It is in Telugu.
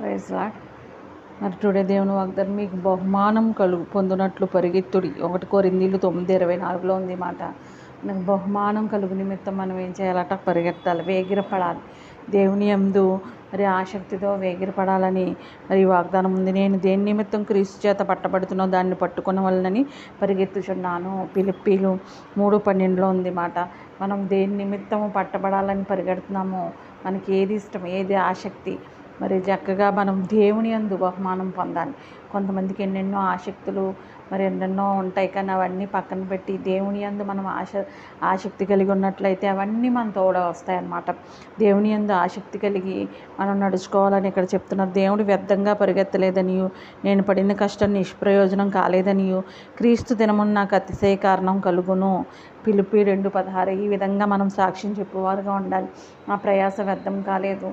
Praise lord. మరి టుడే దేవుని వాగ్దానం, మీకు బహుమానం పొందునట్లు పరిగెత్తుడి. 1 కొరింథీయులు 9:24 ఉంది మాట. మనకు బహుమానం కలుగు నిమిత్తం మనం ఏం చేయాలట? పరిగెత్తాలి, వేగిరపడాలి. దేవుని యందు మరి ఆసక్తితో వేగిరపడాలని మరి వాగ్దానం ఉంది. నేను దేని నిమిత్తం క్రీస్తు చేత పట్టబడుతున్నో దాన్ని పట్టుకున్న వలనని పరిగెత్తుచున్నాను. ఫిలిప్పీలు 3:12 ఉంది మాట. మనం దేని నిమిత్తము పట్టబడాలని పరిగెడుతున్నామో, మనకి ఏది ఇష్టం, ఏది ఆసక్తి, మరి చక్కగా మనం దేవుని యందు బహుమానం పొందాలి. కొంతమందికి ఎన్నెన్నో ఆసక్తులు మరి ఎన్నెన్నో ఉంటాయి, కానీ అవన్నీ పక్కన పెట్టి దేవుని యందు మనం ఆసక్తి కలిగి ఉన్నట్లయితే అవన్నీ మన తోడ వస్తాయన్నమాట. దేవుని యందు ఆసక్తి కలిగి మనం నడుచుకోవాలని ఇక్కడ చెప్తున్నారు. దేవుడు వ్యర్థంగా పరిగెత్తలేదనియు, నేను పడిన కష్టం నిష్ప్రయోజనం కాలేదనియు, క్రీస్తు దినమున నాకు అతిశయ కారణం కలుగును. ఫిలిప్పీ 2:16. ఈ విధంగా మనం సాక్ష్యం చెప్పువారుగా ఉండాలి. ఆ ప్రయాస వ్యర్థం కాలేదు.